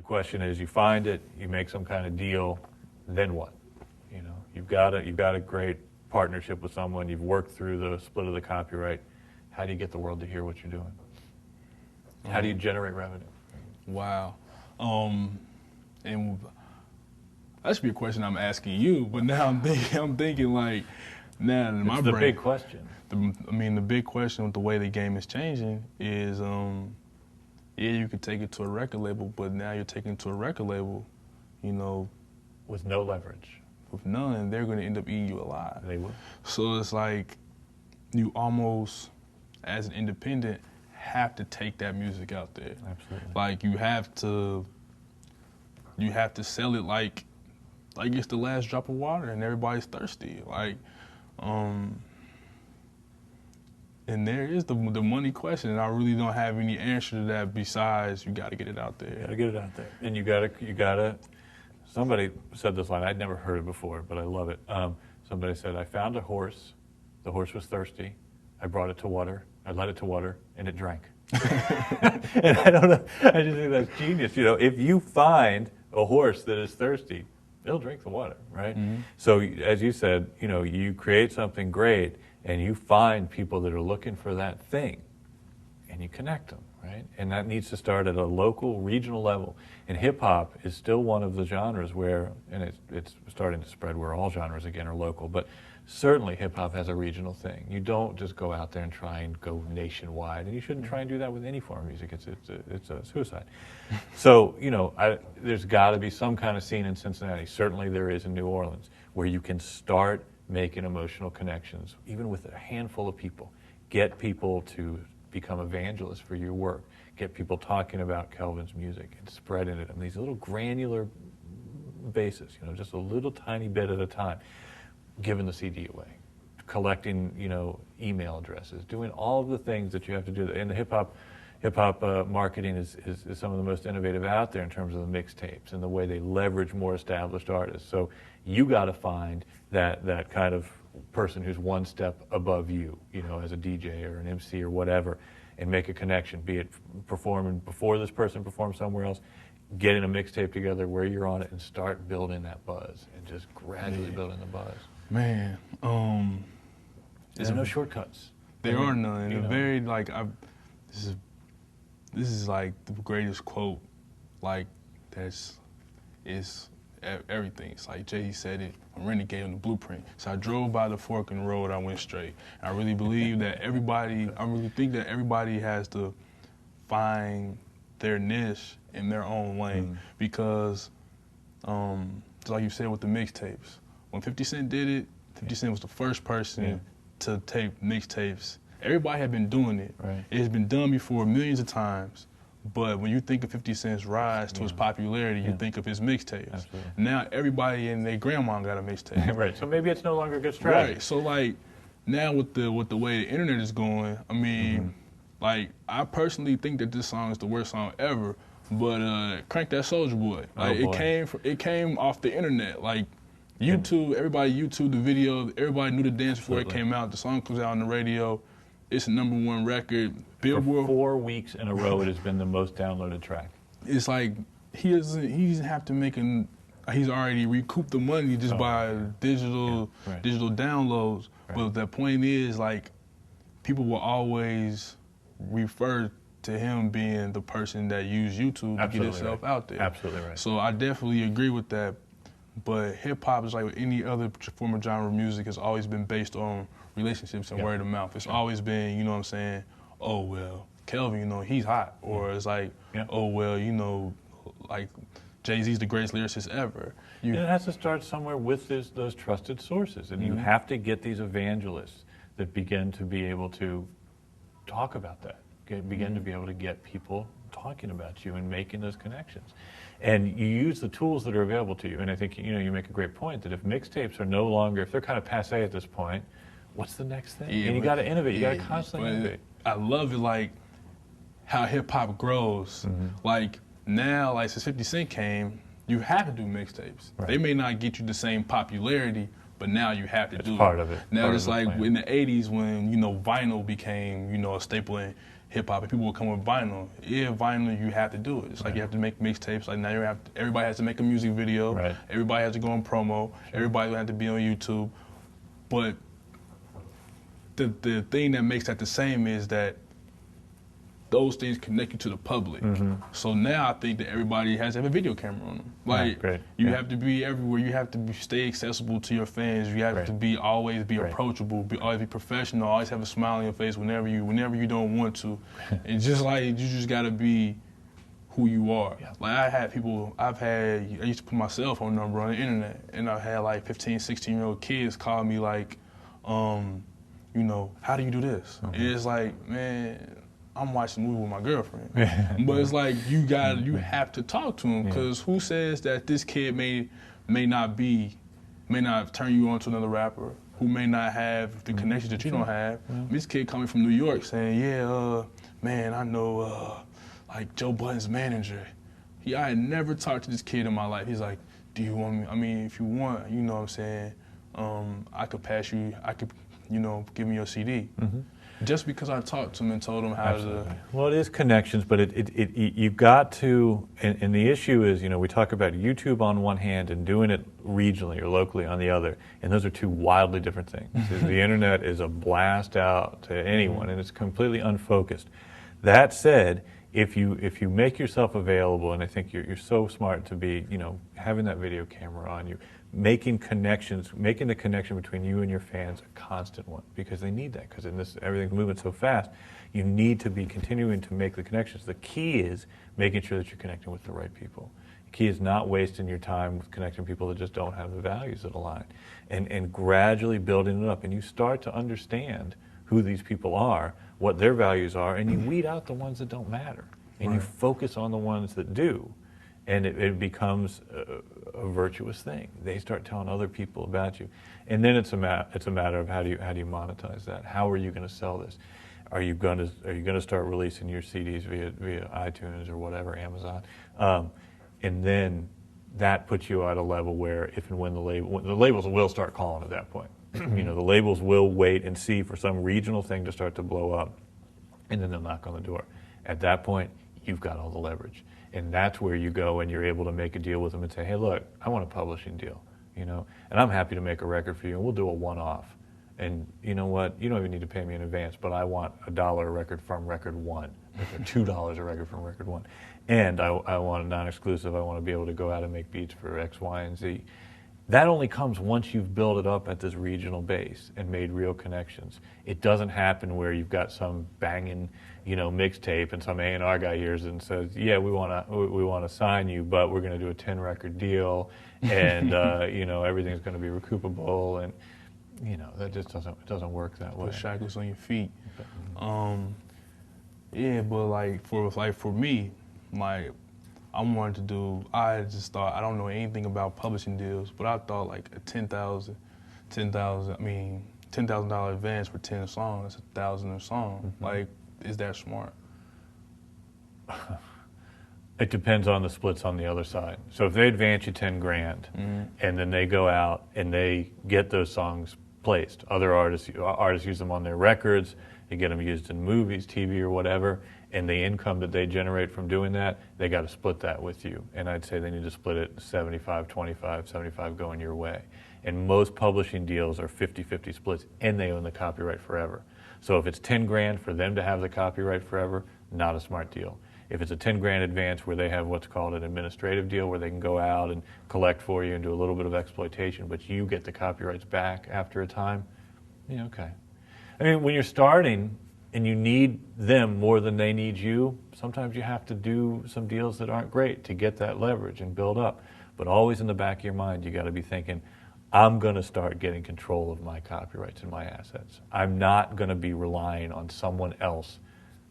The question is, you find it, you make some kind of deal, then what? You know, you've got a great partnership with someone, you've worked through the split of the copyright. How do you get the world to hear what you're doing? How do you generate revenue? Wow. And that should be a question I'm asking you, but now I'm thinking like, now in my brain. It's the big question. The big question with the way the game is changing is, yeah, you could take it to a record label, but now you're taking it to a record label, you know. With no leverage. With none, they're going to end up eating you alive. They will. So it's like you almost, as an independent, have to take that music out there. Absolutely. Like you have to sell it like it's the last drop of water and everybody's thirsty. Like, and there is the money question, and I really don't have any answer to that besides you got to get it out there. You got to get it out there, and you gotta. Somebody said this line. I'd never heard it before, but I love it. Somebody said, "I found a horse. The horse was thirsty. I brought it to water. I led it to water, and it drank." And I don't know. I just think that's genius. You know, if you find a horse that is thirsty, it'll drink the water, right? Mm-hmm. So, as you said, you know, you create something great, and you find people that are looking for that thing, and you connect them, right? And that needs to start at a local, regional level. And hip-hop is still one of the genres where, and it's starting to spread where all genres, again, are local, but certainly hip-hop has a regional thing. You don't just go out there and try and go nationwide, and you shouldn't try and do that with any form of music. It's a suicide. So, you know, there's got to be some kind of scene in Cincinnati, certainly there is in New Orleans, where you can start making emotional connections, even with a handful of people. Get people to become evangelists for your work. Get people talking about Kelvin's music and spreading it on these little granular basis, you know, just a little tiny bit at a time. Giving the CD away, collecting, you know, email addresses, doing all of the things that you have to do. And the hip hop marketing is some of the most innovative out there in terms of the mixtapes and the way they leverage more established artists. So you got to find that kind of person who's one step above you, you know, as a DJ or an MC or whatever, and make a connection, be it performing before this person performs somewhere else, getting a mixtape together where you're on it and start building that buzz and just gradually building the buzz. Man, there's no shortcuts. There are none. The very, like, this is like the greatest quote, like, is everything. It's like Jay said it, a renegade on the blueprint. So I drove by the fork in the road, I went straight. I really believe that I really think that everybody has to find their niche in their own lane, because, just like you said with the mixtapes, when 50 Cent did it, 50 Cent was the first person to tape mixtapes. Everybody had been doing it. Right. It has been done before millions of times, but when you think of 50 Cent's rise to his popularity, you think of his mixtapes. Absolutely. Now everybody and their grandma got a mixtape. Right, so maybe it's no longer a good strategy. Right, so like, now with the way the internet is going, I mean, like, I personally think that this song is the worst song ever, but Crank That Soulja Boy. Like, it came off the internet. Like, YouTube, everybody YouTubed the video, everybody knew the dance before it came out. The song comes out on the radio, it's a #1 record. Billboard. For 4 weeks in a row, it has been the most downloaded track. It's like, he doesn't have to make he's already recouped the money just by digital downloads. Right. But the point is, like, people will always refer to him being the person that used YouTube to get himself out there. Absolutely right. So I definitely agree with that. But hip hop is like with any other form of genre of music, has always been based on relationships and word of mouth. It's always been, you know what I'm saying, oh, well, Kelvin, you know, he's hot. Or it's like, oh, well, you know, like, Jay-Z's the greatest lyricist ever. And it has to start somewhere with those trusted sources. And you have to get these evangelists that begin to be able to talk about that, begin to be able to get people talking about you and making those connections. And you use the tools that are available to you. And I think, you know, you make a great point that if mixtapes are no longer, if they're kind of passé at this point, what's the next thing? And you got to innovate. You got to constantly innovate. I love it, like, how hip-hop grows. Like, now, like, since 50 Cent came, you have to do mixtapes. Right. They may not get you the same popularity, but now you have to do it. It's part of it. Now it's like in the 80s when, you know, vinyl became, you know, a staple in hip hop, and people will come with vinyl. Yeah, vinyl, you have to do it. It's like you have to make mixtapes. Like now everybody has to make a music video. Right. Everybody has to go on promo. Everybody will have to be on YouTube. But the thing that makes that the same is that those things connect you to the public. So now I think that everybody has to have a video camera on them. Like you have to be everywhere. You have to stay accessible to your fans. You have to always be approachable. Always be professional. Always have a smile on your face whenever you don't want to. And just like you just gotta be who you are. Like I used to put my cell phone number on the internet, and I had like 15, 16-year-old kids call me like, you know, how do you do this? And it's like, man, I'm watching a movie with my girlfriend. But it's like you have to talk to him, because who says that this kid may not turn you on to another rapper, who may not have the connections that you don't have. This kid coming from New York saying, yeah, man, I know like Joe Budden's manager. I had never talked to this kid in my life. He's like, do you want me? I mean, if you want, you know what I'm saying, I could pass you, you know, give me your CD. Just because I talked to him and told him how to. Well, it is connections, but you've got to, and the issue is, you know, we talk about YouTube on one hand and doing it regionally or locally on the other, and those are two wildly different things. The internet is a blast out to anyone, and it's completely unfocused. That said, if you make yourself available, and I think you're so smart to be, you know, having that video camera on you, making the connection between you and your fans a constant one, because they need that, because in this, everything's moving so fast, you need to be continuing to make the connections. The key is making sure that you're connecting with the right people. The key is not wasting your time with connecting people that just don't have the values that align, and gradually building it up, and you start to understand who these people are, what their values are, and you weed out the ones that don't matter, and you focus on the ones that do. And it becomes a virtuous thing. They start telling other people about you, and then it's a matter of how do you monetize that? How are you going to sell this? Are you going to start releasing your CDs via iTunes or whatever, Amazon? And then that puts you at a level where if and when the labels will start calling at that point. You know, the labels will wait and see for some regional thing to start to blow up, and then they'll knock on the door. At that point, you've got all the leverage. And that's where you go and you're able to make a deal with them and say, hey, look, I want a publishing deal, you know, and I'm happy to make a record for you, and we'll do a one-off. And you know what? You don't even need to pay me in advance, but I want $1 a record from record one, or $2 a record from record one. And I want a non-exclusive. I want to be able to go out and make beats for X, Y, and Z. That only comes once you've built it up at this regional base and made real connections. It doesn't happen where you've got some banging, you know, mixtape and some A&R guy hears it and says, yeah, we want to sign you, but we're going to do a 10-record deal, and you know, everything's going to be recoupable, and you know, that just doesn't work that way. Put shackles on your feet. Yeah, but like for me, like I just thought, I don't know anything about publishing deals, but I thought like a $10,000 advance for 10 songs, $1,000 a song. Like, is that smart? It depends on the splits on the other side. So if they advance you 10 grand, and then they go out and they get those songs placed, other artists use them on their records, they get them used in movies, TV, or whatever, and the income that they generate from doing that, they got to split that with you. And I'd say they need to split it 75-25, 75 going your way. And most publishing deals are 50-50 splits, and they own the copyright forever. So if it's 10 grand for them to have the copyright forever, not a smart deal. If it's a 10 grand advance where they have what's called an administrative deal, where they can go out and collect for you and do a little bit of exploitation, but you get the copyrights back after a time, yeah, okay. I mean, when you're starting and you need them more than they need you, sometimes you have to do some deals that aren't great to get that leverage and build up. But always in the back of your mind, you got to be thinking, I'm going to start getting control of my copyrights and my assets. I'm not going to be relying on someone else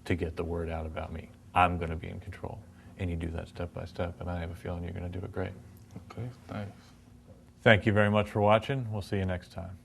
to get the word out about me. I'm going to be in control. And you do that step by step, and I have a feeling you're going to do it great. Okay, thanks. Thank you very much for watching. We'll see you next time.